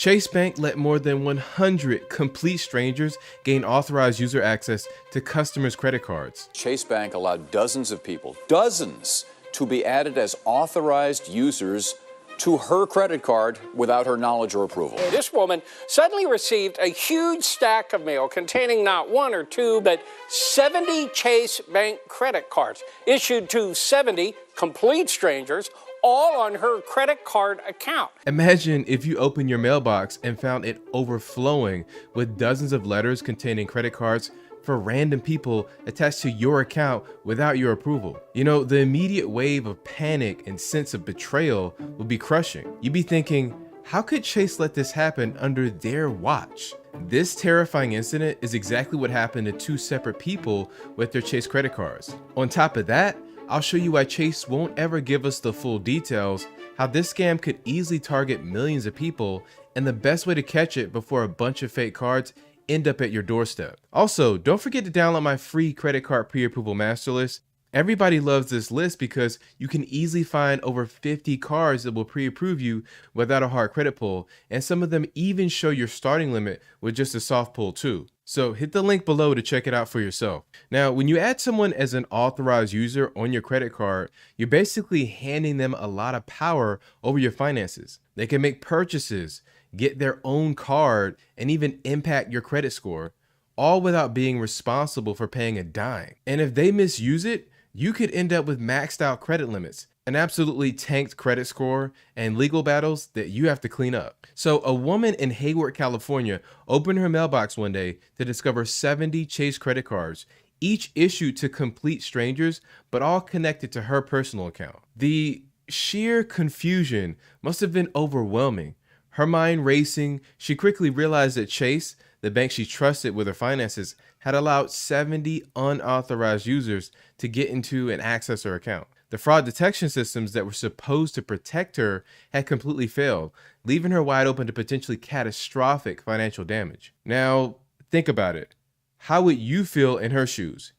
Chase Bank let more than 100 complete strangers gain authorized user access to customers' credit cards. Chase Bank allowed dozens of people, dozens, to be added as authorized users to her credit card without her knowledge or approval. This woman suddenly received a huge stack of mail containing not one or two, but 70 Chase Bank credit cards issued to 70 complete strangers, all on her credit card account. Imagine if you opened your mailbox and found it overflowing with dozens of letters containing credit cards for random people attached to your account without your approval. You know, the immediate wave of panic and sense of betrayal would be crushing. You'd be thinking, how could Chase let this happen under their watch? This terrifying incident is exactly what happened to two separate people with their Chase credit cards. On top of that, I'll show you why Chase won't ever give us the full details, how this scam could easily target millions of people, and the best way to catch it before a bunch of fake cards end up at your doorstep. Also, don't forget to download my free credit card pre-approval master list. Everybody loves this list because you can easily find over 50 cards that will pre-approve you without a hard credit pull, and some of them even show your starting limit with just a soft pull too. So hit the link below to check it out for yourself. Now, when you add someone as an authorized user on your credit card, you're basically handing them a lot of power over your finances. They can make purchases, get their own card, and even impact your credit score, all without being responsible for paying a dime. And if they misuse it, you could end up with maxed out credit limits, an absolutely tanked credit score, and legal battles that you have to clean up. So a woman in Hayward, California opened her mailbox one day to discover 70 Chase credit cards, each issued to complete strangers, but all connected to her personal account. The sheer confusion must have been overwhelming. Her mind racing, she quickly realized that Chase, the bank she trusted with her finances, had allowed 70 unauthorized users to get into and access her account. The fraud detection systems that were supposed to protect her had completely failed, leaving her wide open to potentially catastrophic financial damage. Now, think about it. How would you feel in her shoes?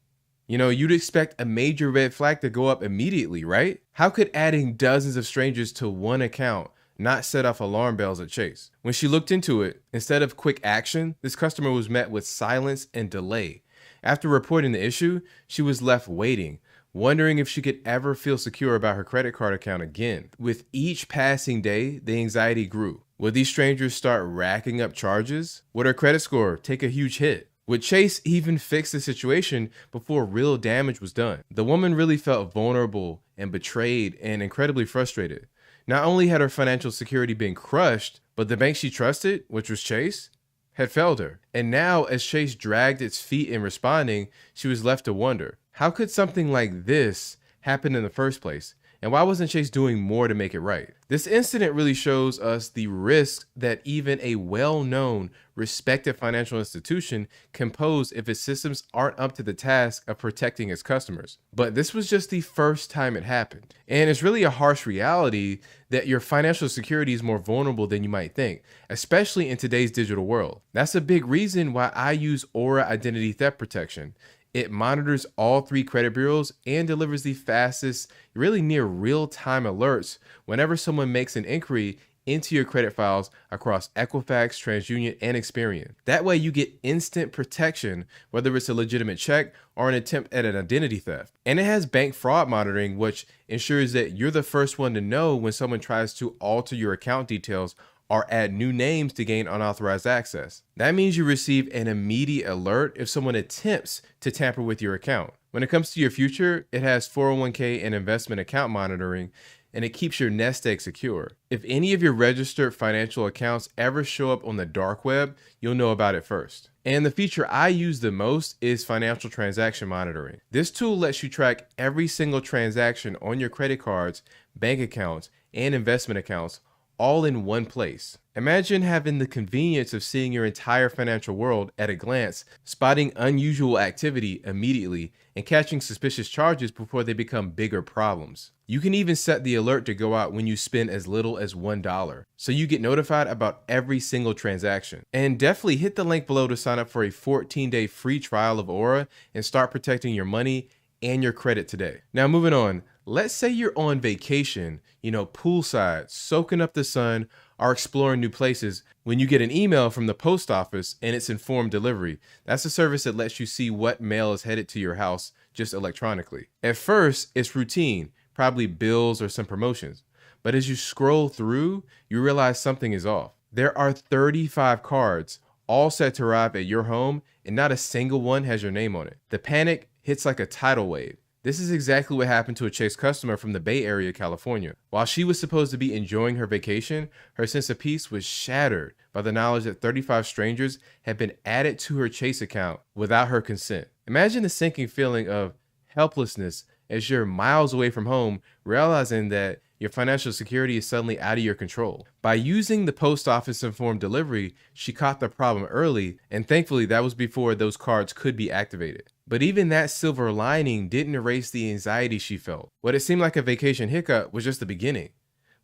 You know, you'd expect a major red flag to go up immediately, right? How could adding dozens of strangers to one account not set off alarm bells at Chase? When she looked into it, instead of quick action, this customer was met with silence and delay. After reporting the issue, she was left waiting, wondering if she could ever feel secure about her credit card account again. With each passing day, the anxiety grew. Would these strangers start racking up charges? Would her credit score take a huge hit? Would Chase even fix the situation before real damage was done? The woman really felt vulnerable and betrayed and incredibly frustrated. Not only had her financial security been crushed, but the bank she trusted, which was Chase, had failed her. And now, as Chase dragged its feet in responding, she was left to wonder, how could something like this happen in the first place? And why wasn't Chase doing more to make it right? This incident really shows us the risk that even a well-known, respected financial institution can pose if its systems aren't up to the task of protecting its customers. But this was just the first time it happened. And it's really a harsh reality that your financial security is more vulnerable than you might think, especially in today's digital world. That's a big reason why I use Aura Identity Theft Protection. It monitors all 3 credit bureaus and delivers the fastest, really near real-time alerts whenever someone makes an inquiry into your credit files across Equifax, TransUnion, and Experian. That way you get instant protection, whether it's a legitimate check or an attempt at an identity theft. And it has bank fraud monitoring, which ensures that you're the first one to know when someone tries to alter your account details or add new names to gain unauthorized access. That means you receive an immediate alert if someone attempts to tamper with your account. When it comes to your future, it has 401k and investment account monitoring, and it keeps your nest egg secure. If any of your registered financial accounts ever show up on the dark web, you'll know about it first. And the feature I use the most is financial transaction monitoring. This tool lets you track every single transaction on your credit cards, bank accounts, and investment accounts, all in one place. Imagine having the convenience of seeing your entire financial world at a glance, spotting unusual activity immediately, and catching suspicious charges before they become bigger problems. You can even set the alert to go out when you spend as little as $1, so you get notified about every single transaction. And definitely hit the link below to sign up for a 14-day free trial of Aura and start protecting your money and your credit today. Now moving on, let's say you're on vacation, poolside, soaking up the sun, are exploring new places when you get an email from the post office and it's informed delivery. That's a service that lets you see what mail is headed to your house just electronically. At first, it's routine, probably bills or some promotions. But as you scroll through, you realize something is off. There are 35 cards all set to arrive at your home, and not a single one has your name on it. The panic hits like a tidal wave. This is exactly what happened to a Chase customer from the Bay Area, California. While she was supposed to be enjoying her vacation, her sense of peace was shattered by the knowledge that 35 strangers had been added to her Chase account without her consent. Imagine the sinking feeling of helplessness as you're miles away from home, realizing that your financial security is suddenly out of your control. By using the post office informed delivery, she caught the problem early, and thankfully that was before those cards could be activated. But even that silver lining didn't erase the anxiety she felt. What it seemed like a vacation hiccup was just the beginning.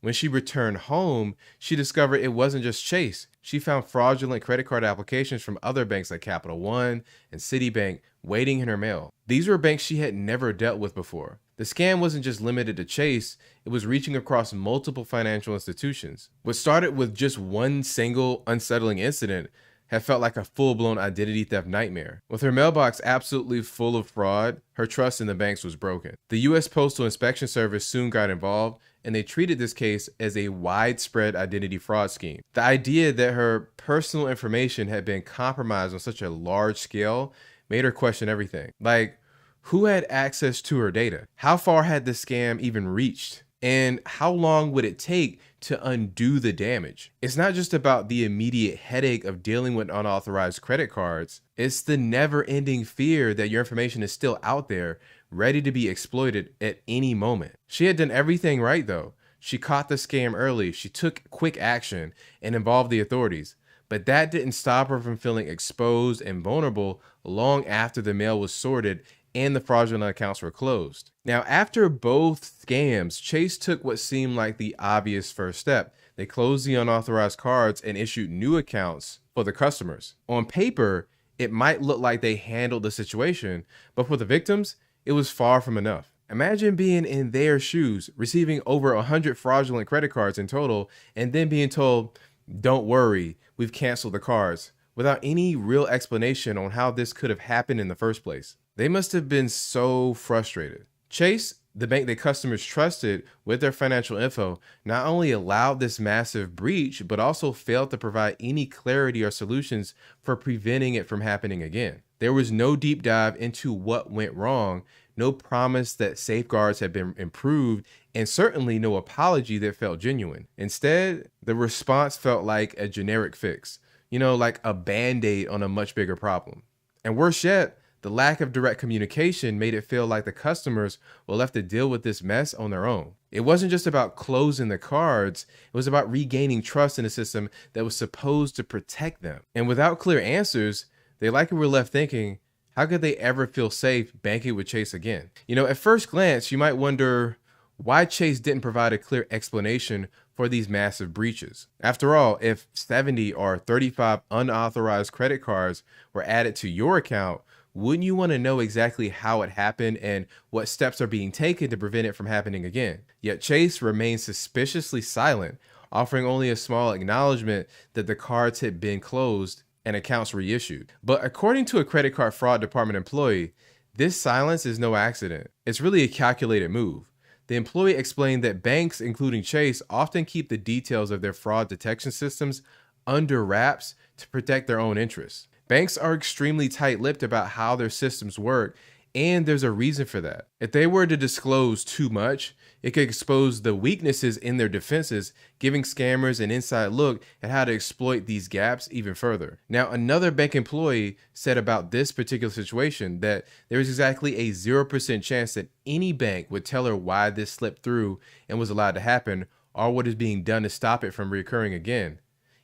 When she returned home, she discovered it wasn't just Chase. She found fraudulent credit card applications from other banks like Capital One and Citibank waiting in her mail. These were banks she had never dealt with before. The scam wasn't just limited to Chase, it was reaching across multiple financial institutions. What started with just one single unsettling incident had felt like a full-blown identity theft nightmare. With her mailbox absolutely full of fraud, her trust in the banks was broken. The U.S. Postal Inspection Service soon got involved, and they treated this case as a widespread identity fraud scheme. The idea that her personal information had been compromised on such a large scale made her question everything. Like, who had access to her data? How far had the scam even reached? And how long would it take to undo the damage? It's not just about the immediate headache of dealing with unauthorized credit cards. It's the never-ending fear that your information is still out there, ready to be exploited at any moment. She had done everything right though. She caught the scam early, she took quick action, and involved the authorities. But that didn't stop her from feeling exposed and vulnerable long after the mail was sorted and the fraudulent accounts were closed. Now, after both scams, Chase took what seemed like the obvious first step. They closed the unauthorized cards and issued new accounts for the customers. On paper, it might look like they handled the situation, but for the victims, it was far from enough. Imagine being in their shoes, receiving over 100 fraudulent credit cards in total, and then being told, "Don't worry, we've canceled the cards," without any real explanation on how this could have happened in the first place. They must have been so frustrated. Chase, the bank that customers trusted with their financial info, not only allowed this massive breach, but also failed to provide any clarity or solutions for preventing it from happening again. There was no deep dive into what went wrong, no promise that safeguards had been improved, and certainly no apology that felt genuine. Instead, the response felt like a generic fix, like a band-aid on a much bigger problem. And worse yet, the lack of direct communication made it feel like the customers were left to deal with this mess on their own. It wasn't just about closing the cards, it was about regaining trust in a system that was supposed to protect them. And without clear answers, they likely were left thinking, how could they ever feel safe banking with Chase again? At first glance, you might wonder why Chase didn't provide a clear explanation for these massive breaches. After all, if 70 or 35 unauthorized credit cards were added to your account, wouldn't you want to know exactly how it happened and what steps are being taken to prevent it from happening again? Yet Chase remained suspiciously silent, offering only a small acknowledgement that the cards had been closed and accounts reissued. But according to a credit card fraud department employee, this silence is no accident. It's really a calculated move. The employee explained that banks, including Chase, often keep the details of their fraud detection systems under wraps to protect their own interests. Banks are extremely tight-lipped about how their systems work, and there's a reason for that. If they were to disclose too much, it could expose the weaknesses in their defenses, giving scammers an inside look at how to exploit these gaps even further. Now, another bank employee said about this particular situation that there is exactly a 0% chance that any bank would tell her why this slipped through and was allowed to happen, or what is being done to stop it from recurring again.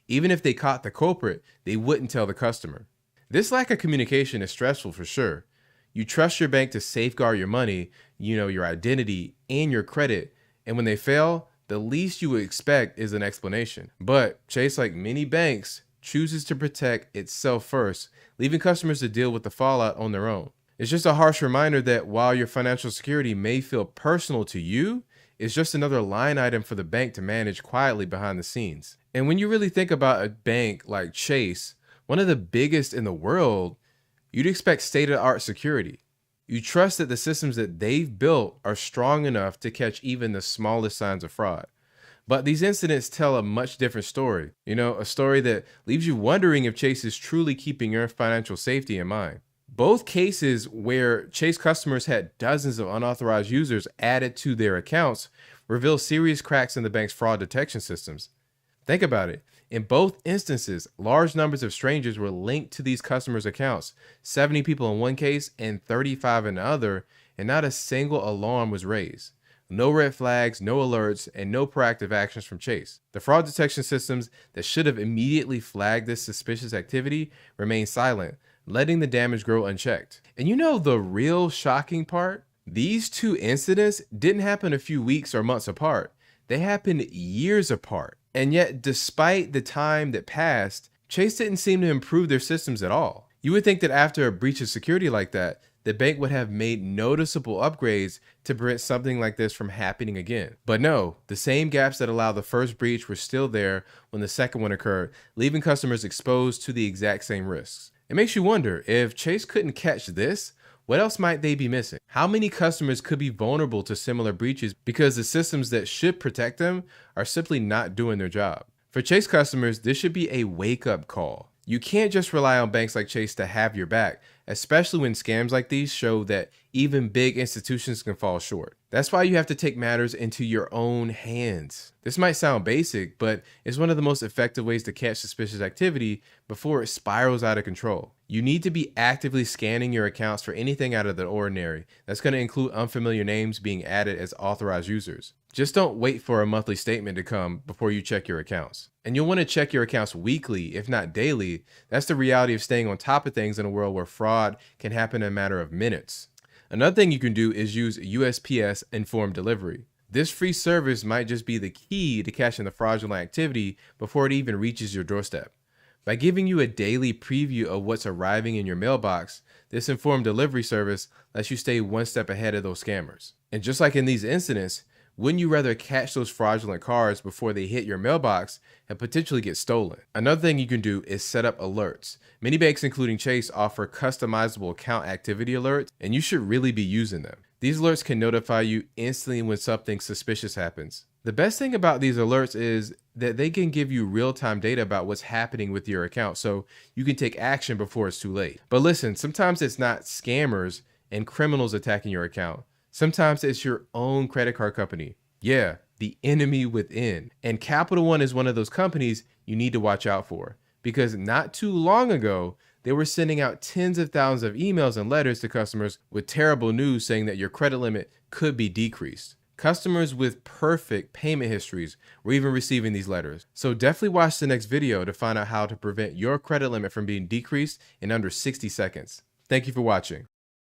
Even if they caught the culprit, they wouldn't tell the customer. This lack of communication is stressful for sure. You trust your bank to safeguard your money, your identity and your credit, and when they fail, the least you would expect is an explanation. But Chase, like many banks, chooses to protect itself first, leaving customers to deal with the fallout on their own. It's just a harsh reminder that while your financial security may feel personal to you, it's just another line item for the bank to manage quietly behind the scenes. And when you really think about a bank like Chase, one of the biggest in the world, you'd expect state-of-the-art security. You trust that the systems that they've built are strong enough to catch even the smallest signs of fraud. But these incidents tell a much different story, a story that leaves you wondering if Chase is truly keeping your financial safety in mind. Both cases where Chase customers had dozens of unauthorized users added to their accounts reveal serious cracks in the bank's fraud detection systems. Think about it. In both instances, large numbers of strangers were linked to these customers' accounts, 70 people in one case and 35 in the other, and not a single alarm was raised. No red flags, no alerts, and no proactive actions from Chase. The fraud detection systems that should have immediately flagged this suspicious activity remain silent, letting the damage grow unchecked. And the real shocking part? These two incidents didn't happen a few weeks or months apart. They happened years apart. And yet, despite the time that passed, Chase didn't seem to improve their systems at all. You would think that after a breach of security like that, the bank would have made noticeable upgrades to prevent something like this from happening again. But no, the same gaps that allowed the first breach were still there when the second one occurred, leaving customers exposed to the exact same risks. It makes you wonder, if Chase couldn't catch this, what else might they be missing? How many customers could be vulnerable to similar breaches because the systems that should protect them are simply not doing their job? For Chase customers, this should be a wake-up call. You can't just rely on banks like Chase to have your back, especially when scams like these show that even big institutions can fall short. That's why you have to take matters into your own hands. This might sound basic, but it's one of the most effective ways to catch suspicious activity before it spirals out of control. You need to be actively scanning your accounts for anything out of the ordinary. That's going to include unfamiliar names being added as authorized users. Just don't wait for a monthly statement to come before you check your accounts. And you'll want to check your accounts weekly, if not daily. That's the reality of staying on top of things in a world where fraud can happen in a matter of minutes. Another thing you can do is use USPS Informed Delivery. This free service might just be the key to catching the fraudulent activity before it even reaches your doorstep. By giving you a daily preview of what's arriving in your mailbox, this informed delivery service lets you stay one step ahead of those scammers. And just like in these incidents, wouldn't you rather catch those fraudulent cards before they hit your mailbox and potentially get stolen? Another thing you can do is set up alerts. Many banks, including Chase, offer customizable account activity alerts, and you should really be using them. These alerts can notify you instantly when something suspicious happens. The best thing about these alerts is that they can give you real-time data about what's happening with your account, so you can take action before it's too late. But listen, sometimes it's not scammers and criminals attacking your account. Sometimes it's your own credit card company. Yeah, the enemy within. And Capital One is one of those companies you need to watch out for, because not too long ago, they were sending out tens of thousands of emails and letters to customers with terrible news saying that your credit limit could be decreased. Customers with perfect payment histories were even receiving these letters. So definitely watch the next video to find out how to prevent your credit limit from being decreased in under 60 seconds. Thank you for watching.